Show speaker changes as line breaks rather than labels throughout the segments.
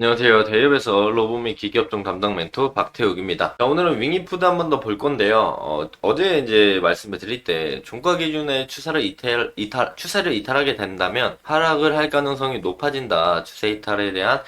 안녕하세요. 대협에서 로보 및 기계업종 담당 멘토 박태욱입니다. 자, 오늘은 윙이푸드 한 번 더 볼 건데요. 어제 이제 말씀을 드릴 때 종가 기준에 추세를 이탈하게 된다면 하락을 할 가능성이 높아진다. 추세 이탈에 대한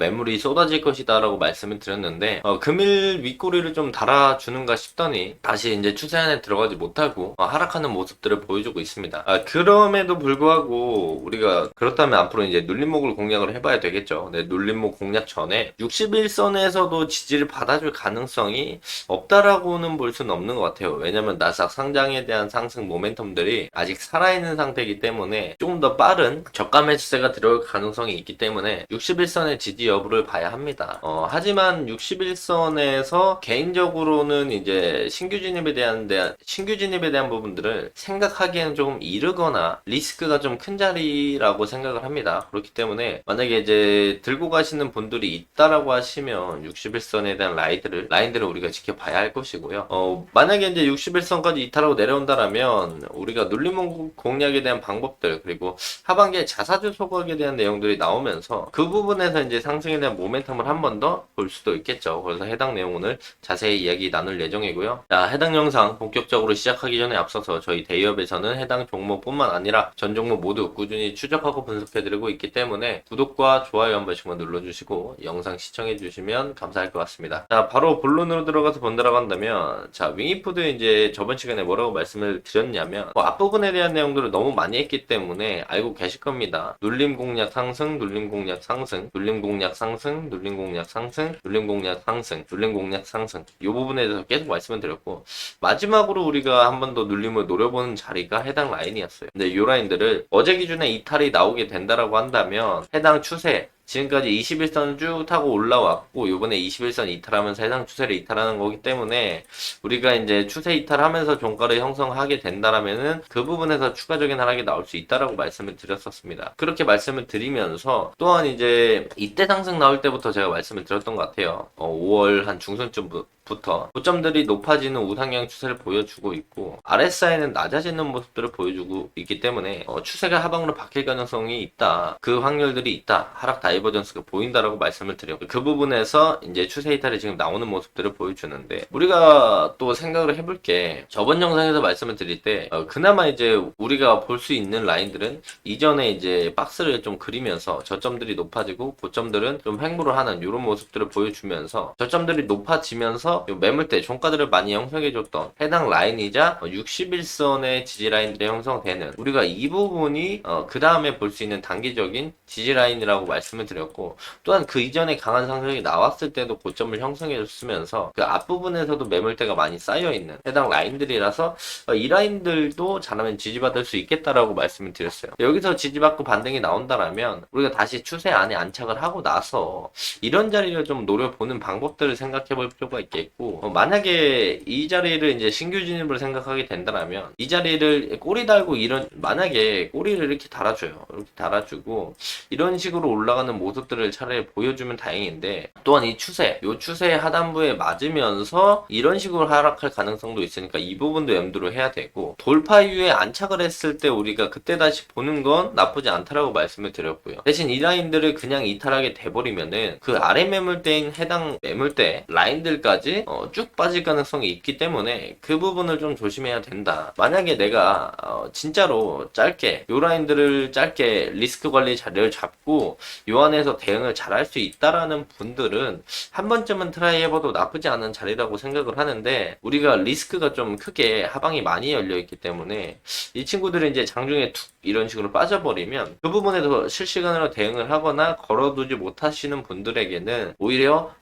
매물이 쏟아질 것이다라고 말씀을 드렸는데 금일 윗꼬리를 좀 달아주는가 싶더니 다시 이제 추세 안에 들어가지 못하고 하락하는 모습들을 보여주고 있습니다. 그럼에도 불구하고 우리가 그렇다면 앞으로 이제 눌림목을 공략을 해봐야 되겠죠. 네, 눌림목 공략 전에 61선에서도 지지를 받아줄 가능성이 없다라고는 볼 수는 없는 것 같아요. 왜냐면 나스닥 상장에 대한 상승 모멘텀들이 아직 살아있는 상태이기 때문에 조금 더 빠른 저가 매수세가 들어올 가능성이 있기 때문에 61선의 지지 여부를 봐야 합니다. 하지만 61선에서 개인적으로는 이제 신규 진입에 대한 부분들을 생각하기에는 조금 이르거나 리스크가 좀 큰 자리라고 생각을 합니다. 그렇기 때문에 만약에 이제 들고 가시는 분들이 있다라고 하시면 61선에 대한 라인들을 우리가 지켜봐야 할 것이고요. 만약에 이제 61선까지 이탈하고 내려온다라면 우리가 눌림목 공략에 대한 방법들 그리고 하반기에 자사주 소각에 대한 내용들이 나오면서 그 부분에서 이제 상승에 대한 모멘텀을 한 번 더 볼 수도 있겠죠. 그래서 해당 내용 오늘 자세히 이야기 나눌 예정이고요. 자, 해당 영상 본격적으로 시작하기 전에 앞서서 저희 대기업에서는 해당 종목뿐만 아니라 전 종목 모두 꾸준히 추적하고 분석해드리고 있기 때문에 구독과 좋아요 한 번씩만 눌러주시고 영상 시청해주시면 감사할 것 같습니다. 자, 바로 본론으로 들어가서 본다라고 한다면 자, 윙이푸드 이제 저번 시간에 뭐라고 말씀을 드렸냐면 앞부분에 대한 내용들을 너무 많이 했기 때문에 알고 계실 겁니다. 눌림 공략 상승, 눌림 공략 상승, 눌림 공략 상승, 눌림 공략 상승, 눌림 공략 상승, 눌림 공략 상승 이 부분에 대해서 계속 말씀을 드렸고 마지막으로 우리가 한 번 더 눌림을 노려보는 자리가 해당 라인이었어요. 근데 이 라인들을 어제 기준에 이탈이 나오게 된다라고 한다면 해당 추세 지금까지 21선 쭉 타고 올라왔고 요번에 21선 이탈하면서 해당 추세를 이탈하는 거기 때문에 우리가 이제 추세 이탈하면서 종가를 형성하게 된다라면은 그 부분에서 추가적인 하락이 나올 수 있다라고 말씀을 드렸었습니다. 그렇게 말씀을 드리면서 또한 이제 이때 상승 나올 때부터 제가 말씀을 드렸던 것 같아요. 5월 한 중순쯤부터 고점들이 높아지는 우상향 추세를 보여주고 있고 RSI는 낮아지는 모습들을 보여주고 있기 때문에 추세가 하방으로 바뀔 가능성이 있다. 그 확률들이 있다. 하락 다이버전스가 보인다라고 말씀을 드렸고 그 부분에서 이제 추세 이탈이 지금 나오는 모습들을 보여주는데 우리가 또 생각을 해볼 게 저번 영상에서 말씀을 드릴 때 그나마 이제 우리가 볼 수 있는 라인들은 이전에 이제 박스를 좀 그리면서 저점들이 높아지고 고점들은 좀 횡보를 하는 이런 모습들을 보여주면서 저점들이 높아지면서 매물대 종가들을 많이 형성해줬던 해당 라인이자 61선의 지지 라인들이 형성되는 우리가 이 부분이 그 다음에 볼 수 있는 단기적인 지지 라인이라고 말씀을 드렸고 또한 그 이전에 강한 상승이 나왔을 때도 고점을 형성해줬으면서 그 앞부분에서도 매물대가 많이 쌓여있는 해당 라인들이라서 이 라인들도 잘하면 지지받을 수 있겠다라고 말씀을 드렸어요. 여기서 지지받고 반등이 나온다라면 우리가 다시 추세 안에 안착을 하고 나서 이런 자리를 좀 노려보는 방법들을 생각해 볼 필요가 있겠고 만약에 이 자리를 이제 신규 진입을 생각하게 된다면 이 자리를 꼬리 달고 만약에 꼬리를 이렇게 달아줘요. 이렇게 달아주고 이런 식으로 올라가는 모습들을 차라리 보여주면 다행인데 또한 이 추세의 하단부에 맞으면서 이런 식으로 하락할 가능성도 있으니까 이 부분도 염두를 해야 되고 돌파 이후에 안착을 했을 때 우리가 그때 다시 보는 건 나쁘지 않다라고 말씀을 드렸고요. 대신 이 라인들을 그냥 이탈하게 돼버리면은 그 아래 매물대인 해당 매물대 라인들까지 쭉 빠질 가능성이 있기 때문에 그 부분을 좀 조심해야 된다. 만약에 내가 진짜로 짧게 요 라인들을 짧게 리스크 관리 자리를 잡고 요 안에서 대응을 잘 할 수 있다라는 분들은 한 번쯤은 트라이 해봐도 나쁘지 않은 자리라고 생각을 하는데 우리가 리스크가 좀 크게 하방이 많이 열려있기 때문에 이 친구들이 이제 장중에 툭 이런 식으로 빠져버리면 그 부분에서 실시간으로 대응을 하거나 걸어두지 못하시는 분들에게는 오히려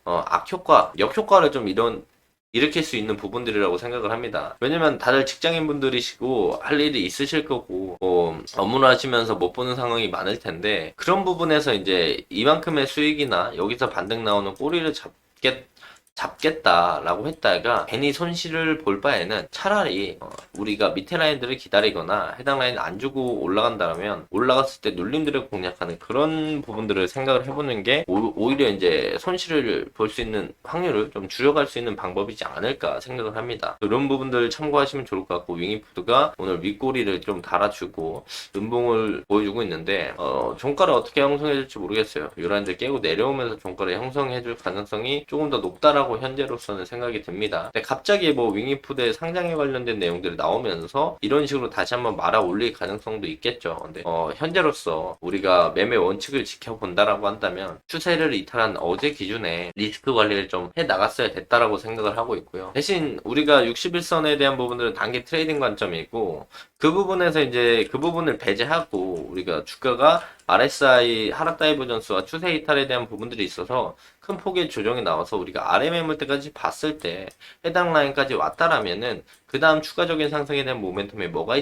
역효과를 좀 일으킬 수 있는 부분들이라고 생각을 합니다. 왜냐면 다들 직장인 분들이시고 할 일이 있으실 거고 업무를 하시면서 못 보는 상황이 많을 텐데 그런 부분에서 이제 이만큼의 수익이나 여기서 반등 나오는 꼬리를 잡겠다라고 했다가 괜히 손실을 볼 바에는 차라리 우리가 밑에 라인들을 기다리거나 해당 라인 안 주고 올라간다면 올라갔을 때 눌림들을 공략하는 그런 부분들을 생각을 해보는 게 오히려 이제 손실을 볼 수 있는 확률을 좀 줄여갈 수 있는 방법이지 않을까 생각을 합니다. 이런 부분들 참고하시면 좋을 것 같고, 윙이푸드가 오늘 윗꼬리를 좀 달아주고 음봉을 보여주고 있는데 종가를 어떻게 형성해줄지 모르겠어요. 이 라인들 깨고 내려오면서 종가를 형성해줄 가능성이 조금 더 높다라고 현재로서는 생각이 듭니다. 근데 갑자기 뭐 윙이푸드의 상장에 관련된 내용들이 나오면서 이런 식으로 다시 한번 말아 올릴 가능성도 있겠죠. 근데 현재로서 우리가 매매 원칙을 지켜본다라고 한다면 추세를 이탈한 어제 기준에 리스크 관리를 좀 해 나갔어야 됐다라고 생각을 하고 있고요. 대신 우리가 61선에 대한 부분들은 단기 트레이딩 관점이고, 그 부분에서 이제 그 부분을 배제하고 우리가 주가가 RSI 하락 다이버전스와 추세 이탈에 대한 부분들이 있어서 큰 폭의 조정이 나와서 우리가 아래 매물대까지 봤을 때 해당 라인까지 왔다라면은 그 다음 추가적인 상승에 대한 모멘텀이 뭐가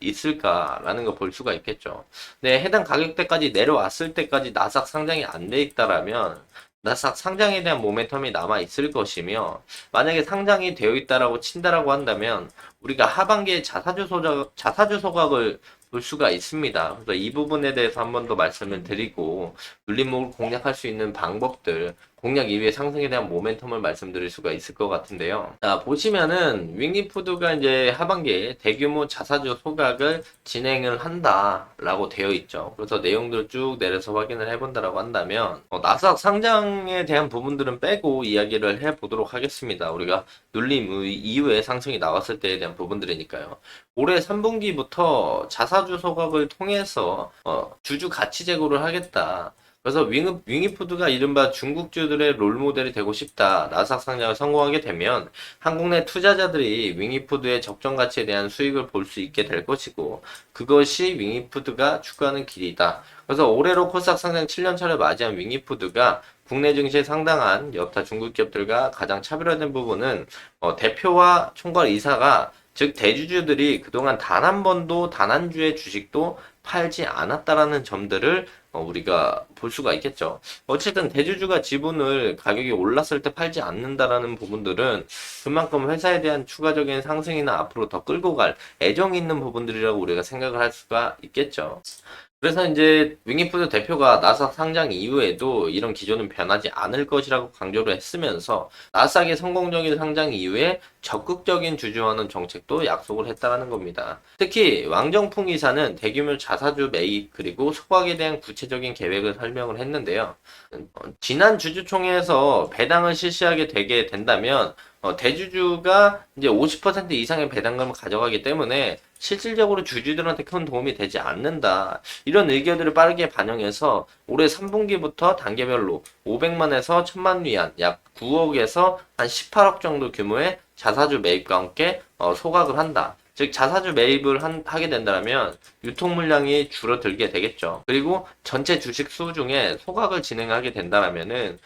있을까라는 거 볼 수가 있겠죠. 근데 해당 가격대까지 내려왔을 때까지 나스닥 상장이 안 돼 있다라면 나스닥 상장에 대한 모멘텀이 남아 있을 것이며, 만약에 상장이 되어 있다라고 친다라고 한다면 우리가 하반기에 자사주 소각을 볼 수가 있습니다. 그래서 이 부분에 대해서 한 번 더 말씀을 드리고, 눌림목을 공략할 수 있는 방법들, 공략 이후에 상승에 대한 모멘텀을 말씀드릴 수가 있을 것 같은데요. 자, 보시면은 윙이푸드가 이제 하반기에 대규모 자사주 소각을 진행을 한다라고 되어 있죠. 그래서 내용들을 쭉 내려서 확인을 해본다라고 한다면 나스닥 상장에 대한 부분들은 빼고 이야기를 해보도록 하겠습니다. 우리가 눌림 이후에 상승이 나왔을 때에 대한 부분들이니까요. 올해 3분기부터 자사주 소각을 통해서 주주 가치 제고를 하겠다. 그래서 윙이푸드가 이른바 중국주들의 롤모델이 되고 싶다. 나스닥 상장을 성공하게 되면 한국 내 투자자들이 윙이푸드의 적정 가치에 대한 수익을 볼 수 있게 될 것이고, 그것이 윙이푸드가 추구하는 길이다. 그래서 올해로 코스닥 상장 7년차를 맞이한 윙이푸드가 국내 증시에 상당한 여타 중국 기업들과 가장 차별화된 부분은 대표와 총괄 이사가, 즉 대주주들이 그동안 단 한 번도 단 한 주의 주식도 팔지 않았다라는 점들을 우리가 볼 수가 있겠죠. 어쨌든 대주주가 지분을 가격이 올랐을 때 팔지 않는다라는 부분들은 그만큼 회사에 대한 추가적인 상승이나 앞으로 더 끌고 갈 애정이 있는 부분들이라고 우리가 생각을 할 수가 있겠죠. 그래서 이제 윙이푸드 대표가 나스닥 상장 이후에도 이런 기조는 변하지 않을 것이라고 강조를 했으면서 나스닥의 성공적인 상장 이후에 적극적인 주주환원 정책도 약속을 했다라는 겁니다. 특히 왕정풍 이사는 대규모 자사주 매입 그리고 소각에 대한 구체적인 계획을 설명을 했는데요. 지난 주주총회에서 배당을 실시하게 되게 된다면 대주주가 이제 50% 이상의 배당금을 가져가기 때문에 실질적으로 주주들한테 큰 도움이 되지 않는다. 이런 의견들을 빠르게 반영해서 올해 3분기부터 단계별로 500만에서 1000만 위안, 약 9억에서 한 18억 정도 규모의 자사주 매입과 함께 소각을 한다. 즉 자사주 매입을 하게 된다면 유통 물량이 줄어들게 되겠죠. 그리고 전체 주식 수 중에 소각을 진행하게 된다면은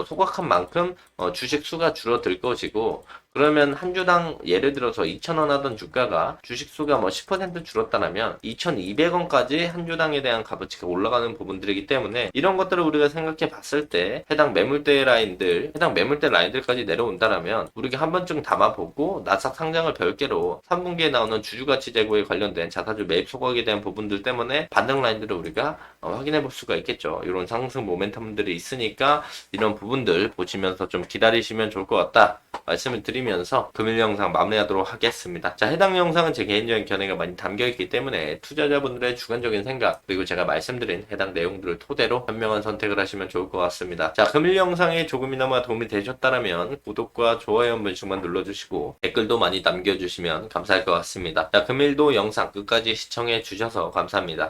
소각한 만큼 주식 수가 줄어들 것이고, 그러면 한 주당 예를 들어서 2,000원 하던 주가가 주식 수가 뭐 10% 줄었다면 2,200원까지 한 주당에 대한 값어치가 올라가는 부분들이기 때문에, 이런 것들을 우리가 생각해 봤을 때 해당 매물대 라인들까지 내려온다면 우리가 한 번쯤 담아보고 나스닥 상장을 별개로 3분기에 나오는 주주가치 제고에 관련된 자사주 매입 소각에 대한 부분들 때문에 반등 라인들을 우리가 확인해 볼 수가 있겠죠. 이런 상승 모멘텀들이 있으니까 이런 부분들 보시면서 좀 기다리시면 좋을 것 같다 말씀을 드리면서 금일 영상 마무리하도록 하겠습니다. 자, 해당 영상은 제 개인적인 견해가 많이 담겨있기 때문에 투자자분들의 주관적인 생각 그리고 제가 말씀드린 해당 내용들을 토대로 현명한 선택을 하시면 좋을 것 같습니다. 자, 금일 영상이 조금이나마 도움이 되셨다면 구독과 좋아요 한 번씩만 눌러주시고 댓글도 많이 남겨주시면 감사할 것 같습니다. 자, 금일도 영상 끝까지 시청해 주셔서 감사합니다.